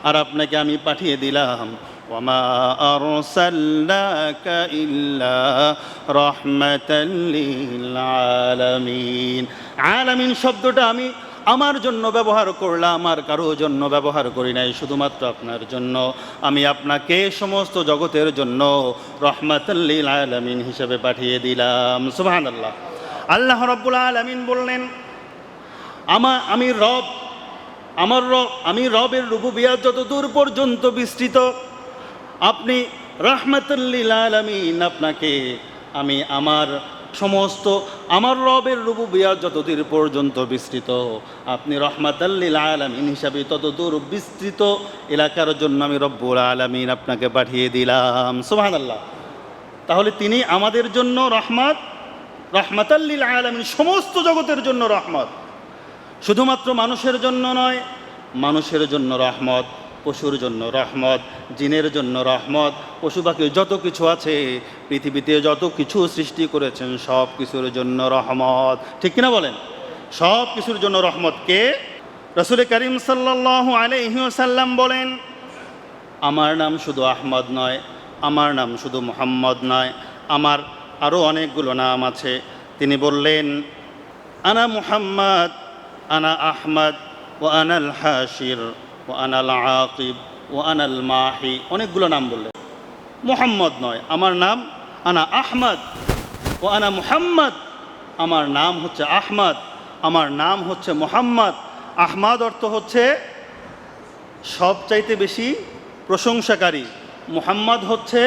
আর আপনাকে আমি পাঠিয়ে দিলাম। ওয়ামা আরসালনাকা ইল্লা রাহমাতাল লিল আলামিন। আলামিন শব্দটা আমি আমার জন্য ব্যবহার করলাম, আর কারো জন্য ব্যবহার করি নাই, শুধুমাত্র আপনার জন্য। আমি আপনাকে সমস্ত জগতের জন্য রাহমাতাল লিল আলামিন হিসেবে পাঠিয়ে দিলাম। সুবহানাল্লাহ। আল্লাহ রাব্বুল আলামিন বললেন, আমি রবের রুবুবিয়্যাত যত দূর পর্যন্ত বিস্তৃত, আপনি রাহমাতুল লিল আলামিন, আপনাকে আমি আমার রবের রুবুবিয়্যাত যত দূর পর্যন্ত বিস্তৃত, আপনি রাহমাতুল লিল আলামিন হিসাবে তত দূর বিস্তৃত এলাকার জন্য আমি রব্বুল আলামিন আপনাকে পাঠিয়ে দিলাম। সুবহানাল্লাহ। তাহলে তিনি আমাদের জন্য রাহমাতুল লিল আলামিন, সমস্ত জগতের জন্য রহমত। শুধুমাত্র মানুষের জন্য নয়, মানুষের জন্য রহমত, পশুর জন্য রহমত, জিনের জন্য রহমত, পশু পাখি যত কিছু আছে পৃথিবীতে, যত কিছু সৃষ্টি করেছেন সব কিছুর জন্য রহমত। ঠিক কিনা বলেন? সব কিছুর জন্য রহমত কে? রাসূল করিম সাল্লাল্লাহু আলাইহি ওয়াসাল্লাম বলেন, আমার নাম শুধু আহমদ নয়, আমার নাম শুধু মুহাম্মদ নয়, আমার আরও অনেকগুলো নাম আছে। তিনি বললেন, আনা মুহাম্মদ, আনা আহমদ, ও আনাল হাশির, ও আনাল আকিব, ও আনাল মাহি। অনেকগুলো নাম বললেন। মুহাম্মদ নয়, আমার নাম আনা আহমদ, ও আনা মুহাম্মদ, আমার নাম হচ্ছে আহমদ, আমার নাম হচ্ছে মুহাম্মদ। আহমদ অর্থ হচ্ছে সবচাইতে বেশি প্রশংসাকারী। মুহাম্মদ হচ্ছে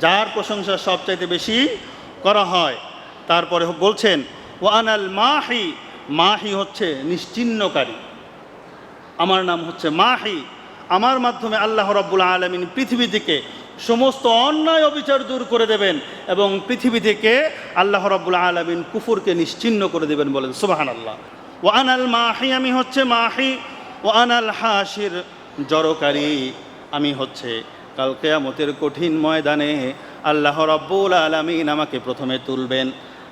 যার প্রশংসা সবচাইতে বেশি করা হয়। তারপরে বলছেন, ও আনাল মাহি, মাহি হচ্ছে নিশ্চিহ্নকারী। আমার নাম হচ্ছে মাহি। আমার মাধ্যমে আল্লাহ রাব্বুল আলামিন পৃথিবী থেকে সমস্ত অন্যায় অবিচার দূর করে দেবেন, এবং পৃথিবী থেকে আল্লাহ রাব্বুল আলামিন কুফরকে নিশ্চিহ্ন করে দেবেন। বলেন সুবহানাল্লাহ। ও আনাল মাহি, আমি হচ্ছে মাহি। ও আনাল হাশির, জড়কারী। আমি হচ্ছে কাল কিয়ামতের কঠিন ময়দানে আল্লাহ রাব্বুল আলামিন আমাকে প্রথমে তুলবেন।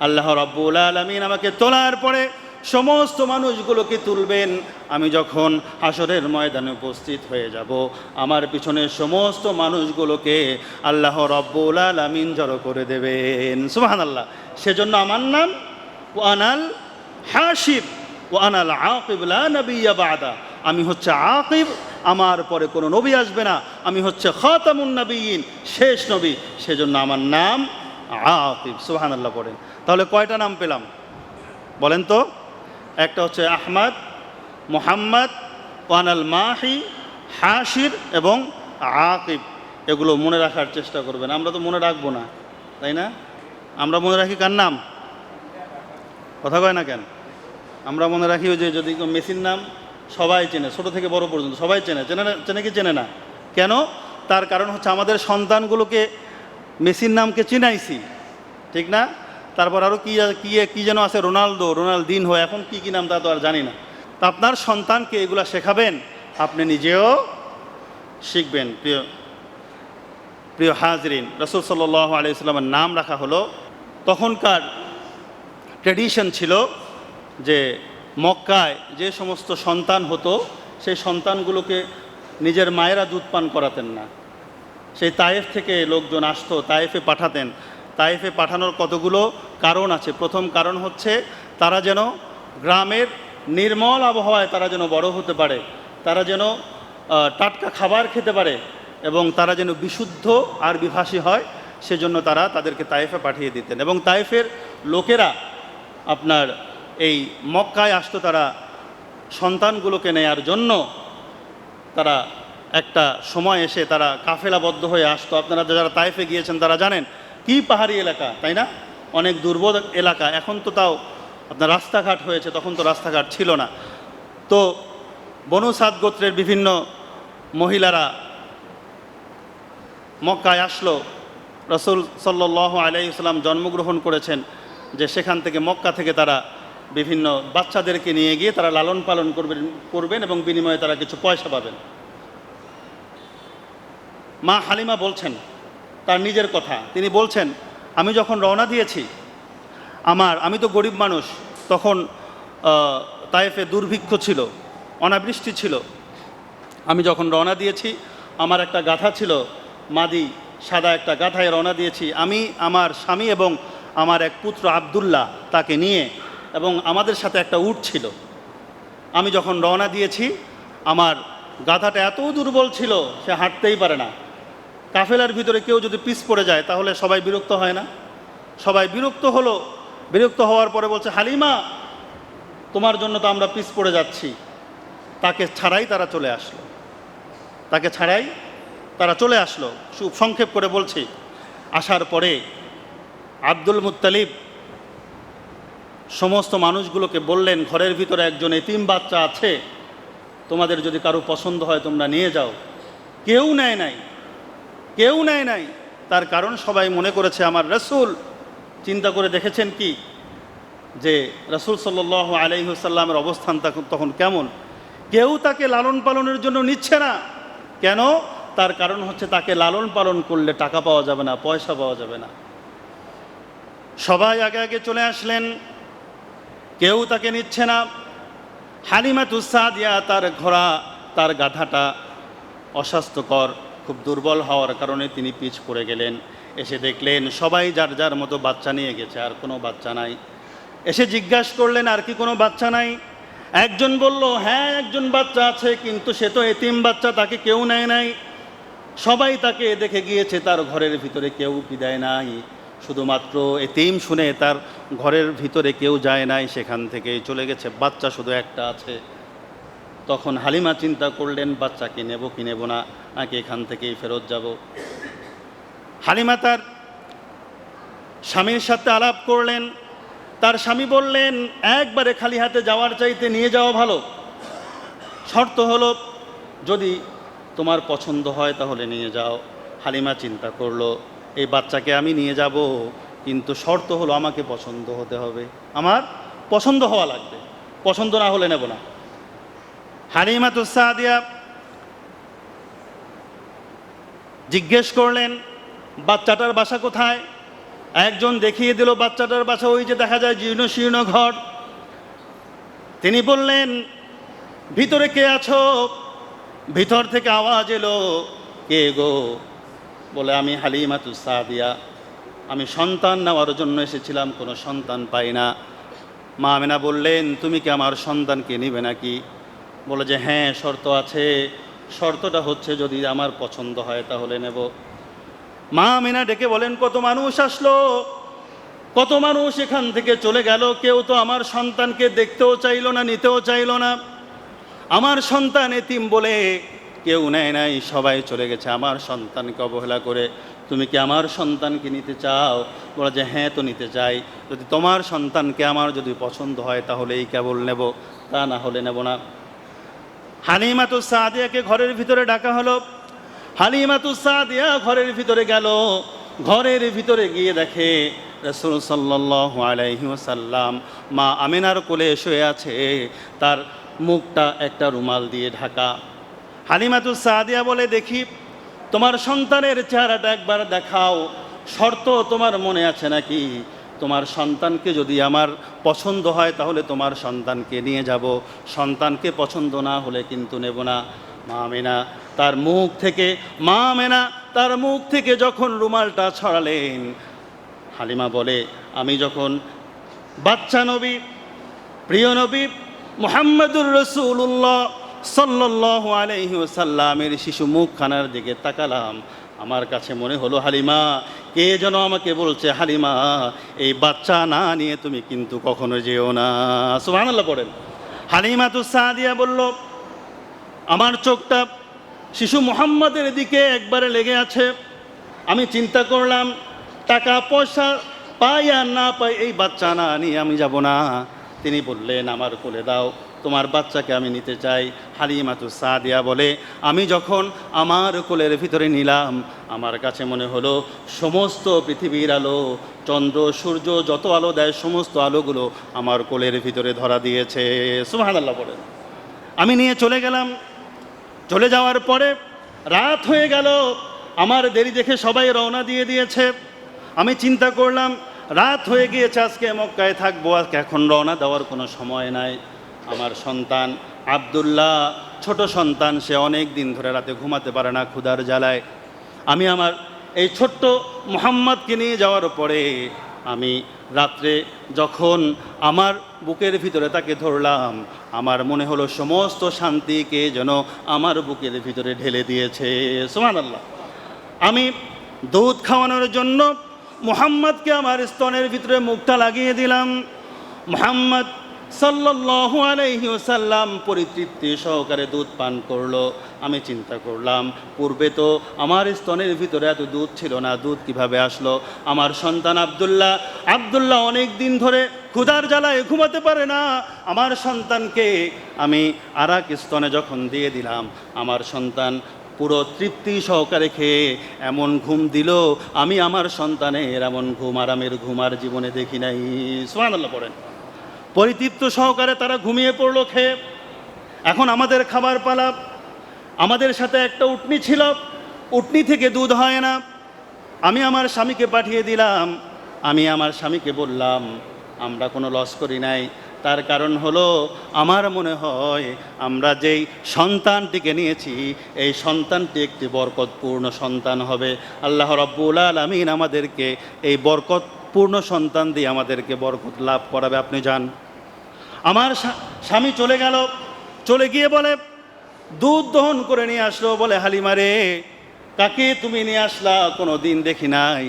আল্লাহ রাব্বুল আলামিন আমাকে তোলার পরে সমস্ত মানুষগুলোকে তুলবেন। আমি যখন হাসরের ময়দানে উপস্থিত হয়ে যাব, আমার পিছনে সমস্ত মানুষগুলোকে আল্লাহ রাব্বুল আলামিন জড়ো করে দেবেন। সুবহানাল্লাহ। সেজন্য আমার নাম ও আনাল হাশির, ও আনাল আকিব, লা নবিয়্যা বাদা। আমি হচ্ছে আকিব, আমার পরে কোনো নবী আসবে না। আমি হচ্ছে খাতামুন নবিয়্যিন, শেষ নবী। সেজন্য আমার নাম আকিব। সুবহানাল্লাহ পড়েন। তাহলে কয়টা নাম পেলাম বলেন তো? একটা হচ্ছে আহমদ, মুহাম্মদ, ওয়ানাল মাহি, হাশির এবং আকিব। এগুলো মনে রাখার চেষ্টা করবেন। আমরা তো মনে রাখবো না, তাই না? আমরা মনে রাখি কার নাম? কথা কয় না কেন? আমরা মনে রাখি ওই যে যদি মেসির নাম সবাই চেনে, ছোটো থেকে বড় পর্যন্ত সবাই চেনে, চেনে কি চেনে না? কেন? তার কারণ হচ্ছে আমাদের সন্তানগুলোকে মেসির নামকে চিনাইছি, ঠিক না? তারপর আরও কী যেন আছে, রোনালদিনহো, এখন কি নাম তা তো আর জানি না। তা আপনার সন্তানকে এগুলা শেখাবেন, আপনি নিজেও শিখবেন। প্রিয় হাজরিন, রাসূল সাল্লাল্লাহু আলাইহি ওয়াসাল্লামের নাম রাখা হলো, তখনকার ট্র্যাডিশন ছিল যে মক্কায় যে সমস্ত সন্তান হতো সেই সন্তানগুলোকে নিজের মায়েরা দুধ পান করাতেন না। সেই তায়েফ থেকে লোকজন আসতো, তায়েফে পাঠাতেন। তায়েফে পাঠানোর কতগুলো কারণ আছে। প্রথম কারণ হচ্ছে তারা যেন গ্রামের নির্মল আবহাওয়ায় তারা যেন বড় হতে পারে, তারা যেন টাটকা খাবার খেতে পারে এবং তারা যেন বিশুদ্ধ আর বিভাষী হয়, সেজন্য তারা তাদেরকে তায়েফে পাঠিয়ে দিতেন। এবং তায়েফের লোকেরা আপনার এই মক্কায় আসতো তারা সন্তানগুলোকে নেয়ার জন্য। তারা একটা সময় এসে তারা কাফেলাবদ্ধ হয়ে আসতো। আপনারা যারা তায়েফে গিয়েছেন তারা জানেন কি পাহাড়ি এলাকা, তাই না? অনেক দুর্বল এলাকা। এখন তো তাও আপনার রাস্তাঘাট হয়েছে, তখন তো রাস্তাঘাট ছিল না। তো বনু সাদ গোত্রের বিভিন্ন মহিলারা মক্কায় আসলো। রাসূল সাল্লাল্লাহু আলাইহি ওয়াসাল্লাম জন্মগ্রহণ করেছেন যে সেখান থেকে, মক্কা থেকে তারা বিভিন্ন বাচ্চাদেরকে নিয়ে গিয়ে তারা লালন পালন করবেন এবং বিনিময়ে তারা কিছু পয়সা পাবেন। মা হালিমা বলছেন তার নিজের কথা, তিনি বলছেন, আমি যখন রওনা দিয়েছি, আমি তো গরিব মানুষ, তখন তায়েফে দুর্ভিক্ষ ছিল, অনাবৃষ্টি ছিল। আমি যখন রওনা দিয়েছি, আমার একটা গাধা ছিল, মাদি সাদা একটা গাধায় রওনা দিয়েছি আমি, আমার স্বামী এবং আমার এক পুত্র আব্দুল্লাহ তাকে নিয়ে, এবং আমাদের সাথে একটা উট ছিল। আমি যখন রওনা দিয়েছি, আমার গাধাটা এত দুর্বল ছিল সে হাঁটতেই পারে না। কাফেলার ভিতরে কেউ যদি পিছ পড়ে যায় তাহলে সবাই বিরক্ত হয় না? সবাই বিরক্ত হলো। বিরক্ত হওয়ার পরে বলছে, হালিমা তোমার জন্য তো আমরা পিছ পড়ে যাচ্ছি। তাকে ছাড়াই তারা চলে আসলো। সংক্ষেপ করে বলছি, আসার পরে আব্দুল মুত্তালিব সমস্ত মানুষগুলোকে বললেন, ঘরের ভিতরে একজন এতিম বাচ্চা আছে, তোমাদের যদি কারো পছন্দ হয় তোমরা নিয়ে যাও। কেউ নেয় নাই। তার কারণ সবাই মনে করেছে আমার রাসূল। চিন্তা করে দেখেছেন কি যে রাসূল সাল্লাল্লাহু আলাইহি ওয়াসাল্লামের অবস্থান তখন কেমন? কেউ তাকে লালন পালনের জন্য নিচ্ছে না। কেন? তার কারণ হচ্ছে তাকে লালন পালন করলে টাকা পাওয়া যাবে না, পয়সা পাওয়া যাবে না। সবাই আগে চলে আসলেন, কেউ তাকে নিচ্ছে না। হালিমাতুস সাদিয়া, তার ঘোড়া, তার গাধাটা অস্বাস্থ্যকর, খুব দুর্বল হওয়ার কারণে তিনি পিছ পড়ে গেলেন। এসে দেখলেন সবাই যার যার মতো বাচ্চা নিয়ে গেছে, আর কোনো বাচ্চা নাই। এসে জিজ্ঞাসা করলেন, আর কি কোনো বাচ্চা নাই? একজন বলল, হ্যাঁ একজন বাচ্চা আছে, কিন্তু সে তো এতিম বাচ্চা, তাকে কেউ নেয় নাই। সবাই তাকে দেখে গিয়েছে, তার ঘরের ভিতরে কেউ বিদায় নাই। শুধুমাত্র এতিম শুনে তার ঘরের ভিতরে কেউ যায় নাই, সেখান থেকেই চলে গেছে, বাচ্চা শুধু একটা আছে। তখন হালিমা চিন্তা করলেন, বাচ্চাকে নেব কি নেব না, নাকি এখান থেকেই ফেরত যাব। হালিমা তার স্বামীর সাথে আলাপ করলেন। তার স্বামী বললেন, একবারে খালি হাতে যাওয়ার চাইতে নিয়ে যাওয়া ভালো। শর্ত হলো, যদি তোমার পছন্দ হয় তাহলে নিয়ে যাও। হালিমা চিন্তা করলো, এই বাচ্চাকে আমি নিয়ে যাব, কিন্তু শর্ত হলো আমাকে পছন্দ হতে হবে, আমার পছন্দ হওয়া লাগবে, পছন্দ না হলে নেব না। হালিমাতুস সাদিয়া জিজ্ঞেস করলেন, বাচ্চাটার বাসা কোথায়? একজন দেখিয়ে দিল বাচ্চাটার বাসা, ওই যে দেখা যায় জীর্ণ শীর্ণ ঘর। তিনি বললেন, ভিতরে কে আছো? ভিতর থেকে আওয়াজ এলো, কে গো? বলে, আমি হালিমাতুস সাদিয়া, আমি সন্তান নেওয়ার জন্য এসেছিলাম, কোনো সন্তান পাই না। মা আমেনা বললেন, তুমি কি আমার সন্তানকে নিবে নাকি? বলে যে হ্যাঁ, শর্ত আছে। শর্তটা হচ্ছে যদি আমার পছন্দ হয় তাহলে নেব। মা আমেনা ডেকে বলেন, কত মানুষ আসলো, কত মানুষ এখান থেকে চলে গেল, কেউ তো আমার সন্তানকে দেখতেও চাইল না, নিতেও চাইল না। আমার সন্তান এতিম বলে কেউ নেয় নাই, সবাই চলে গেছে আমার সন্তানকে অবহেলা করে। তুমি কি আমার সন্তানকে নিতে চাও? বলে যে হ্যাঁ, তো নিতে চাই। যদি তোমার সন্তানকে আমার যদি পছন্দ হয় তাহলে এই কেবল নেব, তা না হলে নেব না। হালিমাতুস সাদিয়াকে ঘরের ভিতরে ডাকা হলো। হালিমাতুস সাদিয়া ঘরের ভিতরে গেল। ঘরের ভিতরে গিয়ে দেখে রাসূল সাল্লাল্লাহু আলাইহি ওয়াসাল্লাম মা আমিনার কোলে শুয়ে আছে, তার মুখটা একটা রুমাল দিয়ে ঢাকা। হালিমাতুস সাদিয়া বলে, দেখি তোমার সন্তানের চেহারাটা একবার দেখাও, শর্ত তোমার মনে আছে নাকি? তোমার সন্তানকে যদি আমার পছন্দ হয় তাহলে তোমার সন্তানকে নিয়ে যাব, সন্তানকে পছন্দ না হলে কিন্তু নেব না। মা আমিনা তার মুখ থেকে যখন রুমালটা ছড়ালেন, হালিমা বলে, আমি যখন বাচ্চা নবী, প্রিয় নবী মুহাম্মদুর রাসূলুল্লাহ সাল্লাল্লাহু আলাইহি ওয়াসাল্লামের শিশু মুখখানার দিকে তাকালাম, আমার কাছে মনে হলো হালিমা কে যেন আমাকে বলছে, হালিমা এই বাচ্চা না নিয়ে তুমি কিন্তু কখনো যেও না। সুবহানাল্লাহ পড়েন। হালিমাতুস সাদিয়া বলল, আমার চোখটা শিশু মুহাম্মাদের দিকে একবারে লেগে আছে। আমি চিন্তা করলাম টাকা পয়সা পাই আর না পাই, এই বাচ্চা না নিয়ে আমি যাব না। তিনি বললেন, আমার কোলে দাও, তোমার বাচ্চাকে আমি নিতে চাই। হালিমাতুস সাদিয়া বলে, আমি যখন আমার কোলের ভিতরে নিলাম, আমার কাছে মনে হলো সমস্ত পৃথিবীর আলো, চন্দ্র সূর্য যত আলো দেয় সমস্ত আলোগুলো আমার কোলের ভিতরে ধরা দিয়েছে। সুবহানাল্লাহ বলেন। আমি নিয়ে চলে গেলাম। চলে যাওয়ার পরে রাত হয়ে গেল। আমার দেরি দেখে সবাই রওনা দিয়ে দিয়েছে। আমি চিন্তা করলাম রাত হয়ে গিয়েছে, আজকে মক্কায় থাকবো, আজকে এখন রওনা দেওয়ার কোনো সময় নাই। আমার সন্তান আব্দুল্লাহ, ছোট সন্তান, সে অনেক দিন ধরে রাতে ঘুমাতে পারে না ক্ষুধার জ্বালায়। আমি আমার এই ছোট্ট মুহাম্মদকে নিয়ে যাওয়ার পরে আমি রাত্রে যখন আমার বুকের ভিতরে তাকে ধরলাম, আমার মনে হলো সমস্ত শান্তিকে যেন আমার বুকের ভিতরে ঢেলে দিয়েছে। সুবহানাল্লাহ। আমি দুধ খাওয়ানোর জন্য মুহাম্মদকে আমার স্তনের ভিতরে মুখটা লাগিয়ে দিলাম। মুহাম্মদ সাল্লাল্লাহু আলাইহি ওয়াসাল্লাম পরিতৃপ্তি সহকারে দুধ পান করলো। আমি চিন্তা করলাম পূর্বে তো আমার স্তনের ভিতরে এত দুধ ছিল না, দুধ কিভাবে আসলো? আমার সন্তান আব্দুল্লাহ অনেক দিন ধরে ক্ষুধার জ্বালায় ঘুমাতে পারে না। আমার সন্তানকে আমি আরাক স্তনে যখন দিয়ে দিলাম, আমার সন্তান পুরো তৃপ্তি সহকারে খেয়ে এমন ঘুম দিল, আমি আমার সন্তানের এমন ঘুম, আরামের ঘুম আর জীবনে দেখি নাই। সুবহানাল্লাহ পড়েন। পরিতৃপ্ত সহকারে তারা ঘুমিয়ে পড়লো খেয়ে। এখন আমাদের খাবার পালা। আমাদের সাথে একটা উটনি ছিল, উটনি থেকে দুধ হয় না। আমি আমার স্বামীকে পাঠিয়ে দিলাম। আমি আমার স্বামীকে বললাম, আমরা কোনো লস করি নাই, তার কারণ হলো আমার মনে হয় আমরা যেই সন্তানটিকে নিয়েছি এই সন্তানটি একটি বরকতপূর্ণ সন্তান হবে। আল্লাহ রাব্বুল আলামিন আমাদেরকে এই বরকতপূর্ণ সন্তান দিয়ে আমাদেরকে বরকত লাভ করাবে। আপনি যান। আমার স্বামী চলে গেল। চলে গিয়ে বলে, দুধ দহন করে নিয়ে আসলো। বলে, হালিমা রে, কাকে তুমি নিয়ে আসলা? কোনো দিন দেখি নাই।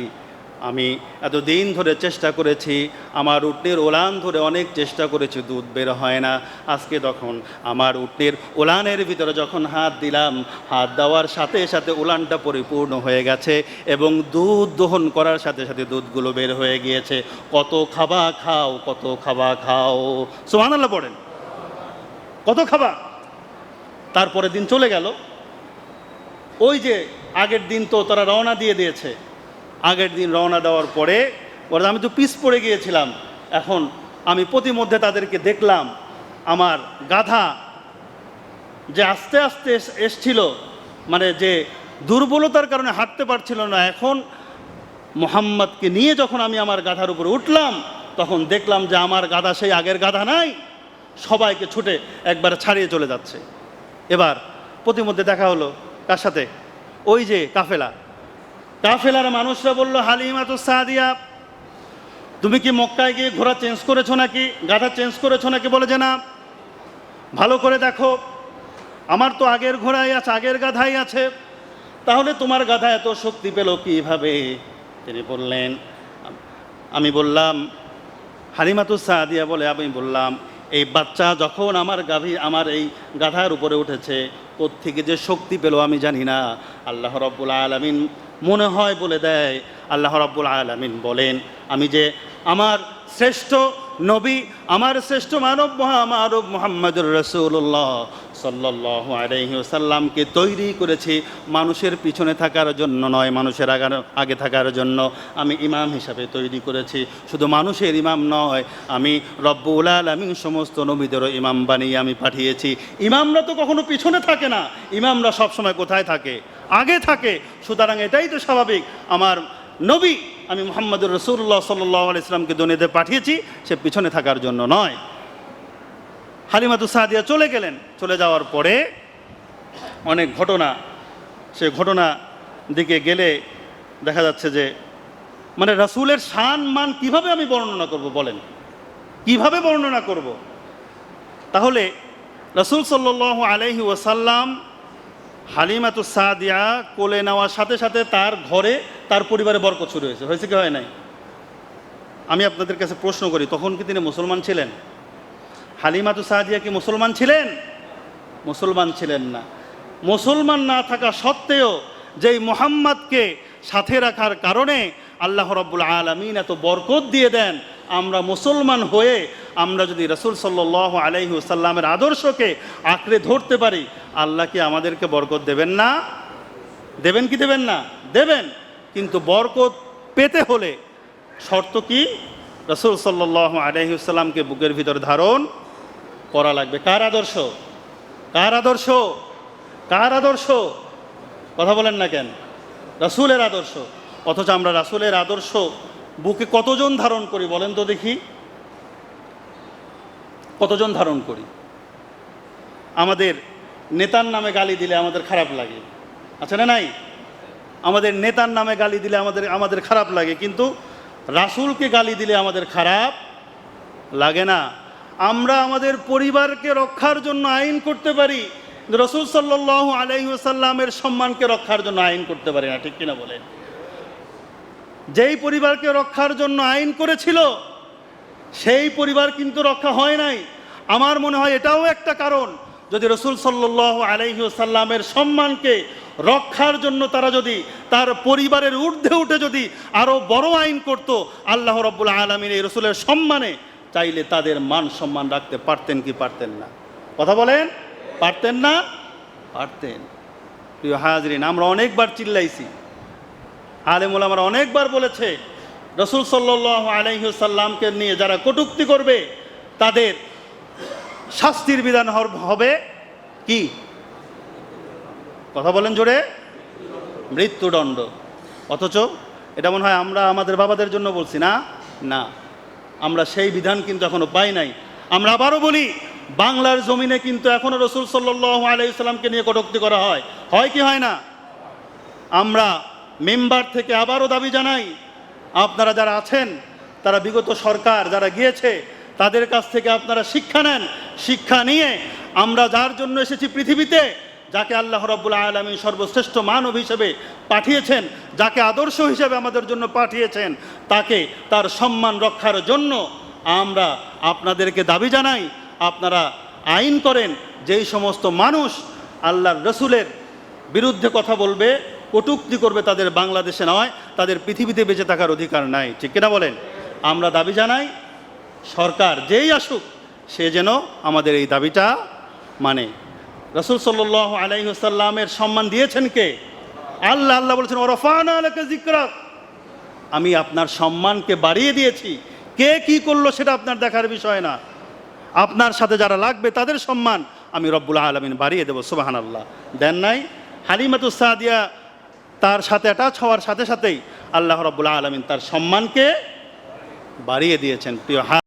আমি এতদিন ধরে চেষ্টা করেছি, আমার উটনির ওলান ধরে অনেক চেষ্টা করেছি, দুধ বের হয় না। আজকে তখন আমার উটনির ওলানের ভিতরে যখন হাত দিলাম, হাত দেওয়ার সাথে সাথে ওলানটা পরিপূর্ণ হয়ে গেছে এবং দুধ দহন করার সাথে সাথে দুধগুলো বের হয়ে গিয়েছে। কত খাবা খাও, কত খাবা খাও। সুবহানাল্লাহ পড়েন। কত খাবা। তারপরের দিন চলে গেল। ওই যে আগের দিন তো তারা রওনা দিয়ে দিয়েছে। আগের দিন রওনা দেওয়ার পরে ওরা, আমি তো পিছ পড়ে গিয়েছিলাম। এখন আমি প্রতিমধ্যে তাদেরকে দেখলাম, আমার গাধা যে আস্তে আস্তে এসছিল, মানে যে দুর্বলতার কারণে হাঁটতে পারছিল না, এখন মুহাম্মদকে নিয়ে যখন আমি আমার গাধার উপরে উঠলাম, তখন দেখলাম যে আমার গাধা সেই আগের গাধা নাই, সবাইকে ছুটে একবার ছাড়িয়ে চলে যাচ্ছে। এবার প্রতিমধ্যে দেখা হলো কার সাথে? ওই যে কাফেলার মানুষরা বলল, হালিমাতুস সাদিয়া, তুমি কি মক্কায় গিয়ে ঘোড়া চেঞ্জ করেছো নাকি, গাধা চেঞ্জ করেছো নাকি? বলে যে না। ভালো করে দেখো, আমার তো আগের ঘোড়াই আছে, আগের গাধাই আছে, তাহলে তোমার গাধা এত শক্তি পেল কীভাবে? তিনি বললেন, আমি বললাম, হালিমাতুস সাদিয়া বলে, আমি বললাম, এই বাচ্চা যখন আমার এই গাধার উপরে উঠেছে, কোত্থেকে যে শক্তি পেল আমি জানি না। আল্লাহ রাব্বুল আলামিন মনে হয় বলে দেয়, আল্লাহ রাব্বুল আলামিন বলেন, আমি যে আমার শ্রেষ্ঠ নবী, আমার শ্রেষ্ঠ মানব মহামানব মুহাম্মদুর রাসূলুল্লাহ সাল্লাল্লাহু আলাইহি ওয়াসাল্লামকে তৈরি করেছি মানুষের পিছনে থাকার জন্য নয়, মানুষের আগে থাকার জন্য। আমি ইমাম হিসাবে তৈরি করেছি, শুধু মানুষের ইমাম নয়, আমি রব্বুল আলামিন সমস্ত নবীদেরও ইমাম বানিয়ে আমি পাঠিয়েছি। ইমামরা তো কখনো পিছনে থাকে না, ইমামরা সবসময় কোথায় থাকে? আগে থাকে। সুতরাং এটাই তো স্বাভাবিক, আমার নবী আমি মুহাম্মদুর রাসূলুল্লাহ সাল্লাল্লাহু আলাইহি ওয়াসাল্লামকে দুনিয়াতে পাঠিয়েছি, সে পিছনে থাকার জন্য নয়। হালিমাতু সাদিয়া চলে গেলেন। চলে যাওয়ার পরে অনেক ঘটনা, সে ঘটনা দিকে গেলে দেখা যাচ্ছে যে মানে রাসূলের শান মান কিভাবে আমি বর্ণনা করব বলেন, কিভাবে বর্ণনা করব? তাহলে রাসূল সাল্লাল্লাহু আলাইহি ওয়াসাল্লাম হালিমাতু সাদিয়া কোলে নেওয়ার সাথে সাথে তার ঘরে তার পরিবারে বরকত শুরু হয়েছে। হয়েছে কি হয় নাই? আমি আপনাদের কাছে প্রশ্ন করি, তখন কি তিনি মুসলমান ছিলেন? হালিমাতু সাদিয়া কি মুসলমান ছিলেন? মুসলমান ছিলেন না। মুসলমান না থাকা সত্ত্বেও যেই মুহাম্মদকে সাথে রাখার কারণে আল্লাহ রাব্বুল আলামিন এত বরকত দিয়ে দেন, আমরা মুসলমান হয়ে আমরা যদি রাসূল সাল্লাল্লাহু আলাইহি ওয়াসাল্লামের আদর্শকে আঁকড়ে ধরতে পারি, আল্লাহ কি আমাদেরকে বরকত দেবেন না? দেবেন কি দেবেন না? দেবেন। কিন্তু বরকত পেতে হলে শর্ত কি? রাসূল সাল্লাল্লাহু আলাইহি ওয়াসাল্লামকে বুকের ভিতর ধারণ করা লাগবে। কার আদর্শ? কার আদর্শ? কার আদর্শ? কথা বলেন না কেন? রাসূলের আদর্শ। অথচ আমরা রাসূলের আদর্শ বুকে কতজন ধারণ করি বলেন তো দেখি? কতজন ধারণ করি? আমাদের নেতার নামে গালি দিলে আমাদের খারাপ লাগে, আচ্ছা না নাই? আমাদের নেতার নামে গালি দিলে আমাদের খারাপ লাগে, কিন্তু রাসূলকে গালি দিলে আমাদের খারাপ লাগে না। আমরা আমাদের পরিবারকে রক্ষার জন্য আইন করতে পারি, রাসূল সাল্লাল্লাহু আলাইহি ওয়াসাল্লামের সম্মানকে রক্ষার জন্য আইন করতে পারি না, ঠিক কিনা বলেন? যেই পরিবারকে রক্ষার জন্য আইন করেছিল সেই পরিবার কিন্তু রক্ষা হয় নাই। আমার মনে হয় এটাও একটা কারণ, যদি রাসূল সাল্লাল্লাহু আলাইহি ওয়াসাল্লামের সম্মানকে রক্ষার জন্য তারা যদি তার পরিবারের ঊর্ধ্বে উঠে যদি আরও বড় আইন করত, আল্লাহ রাব্বুল আলামিন এই রাসূলের সম্মানে চাইলে তাদের মান সম্মান রাখতে পারতেন কি পারতেন না? কথা বলেন, পারতেন না? পারতেন। প্রিয় হাজরিন, আমরা অনেকবার চিল্লাইছি, আলেম ওলামারা অনেকবার বলেছে, রাসূল সাল্লাল্লাহু আলাইহি ওয়াসাল্লামকে নিয়ে যারা কটূক্তি করবে তাদের শাস্তির বিধান হবে কি? কথা বলেন জোরে, মৃত্যুদণ্ড। অথচ এটা মনে হয় আমরা আমাদের বাবাদের জন্য বলছি না, না, আমরা সেই বিধান কিন্তু এখনো পাই নাই। আমরা আবারও বলি, বাংলার জমিনে কিন্তু এখনো রাসূল সাল্লাল্লাহু আলাইহি ওয়াসাল্লামকে নিয়ে কটূক্তি করা হয়, হয় কি হয় না? আমরা মেম্বার থেকে আবারও দাবি জানাই, আপনারা যারা আছেন তারা বিগত সরকার যারা গিয়েছে তাদের কাছ থেকে আপনারা শিক্ষা নেন। শিক্ষা নিয়ে আমরা যার জন্য এসেছি পৃথিবীতে, যাকে আল্লাহ রাব্বুল আলামিন সর্বশ্রেষ্ঠ মানব হিসেবে পাঠিয়েছেন, যাকে আদর্শ হিসেবে আমাদের জন্য পাঠিয়েছেন, তাকে তার সম্মান রক্ষার জন্য আমরা আপনাদেরকে দাবি জানাই, আপনারা আইন করেন যেই সমস্ত মানুষ আল্লাহর রসুলের বিরুদ্ধে কথা বলবে, কটূক্তি করবে, তাদের বাংলাদেশে নয়, তাদের পৃথিবীতে বেঁচে থাকার অধিকার নাই, ঠিক কিনা বলেন? আমরা দাবি জানাই, সরকার যেই আসুক সে যেন আমাদের এই দাবিটা মানে। রাসূল সাল্লাল্লাহু আলাইহি ওয়াসাল্লামের সম্মান দিয়েছেন কে? আল্লাহ। আল্লাহ বলেছেন, ওয়ারাফা'না লাকা যিকরাক, আমি আপনার সম্মানকে বাড়িয়ে দিয়েছি। কে কি করলো সেটা আপনার দেখার বিষয় না, আপনার সাথে যারা লাগবে তাদের সম্মান আমি রব্বুল আলামিন বাড়িয়ে দেবো। সুবহানাল্লাহ। দেন নাই? হালিমাতু সাদিয়া তার সাথে অ্যাটাচ হওয়ার সাথে সাথেই আল্লাহ রব্বুল আলামিন তার সম্মানকে বাড়িয়ে দিয়েছেন। প্রিয়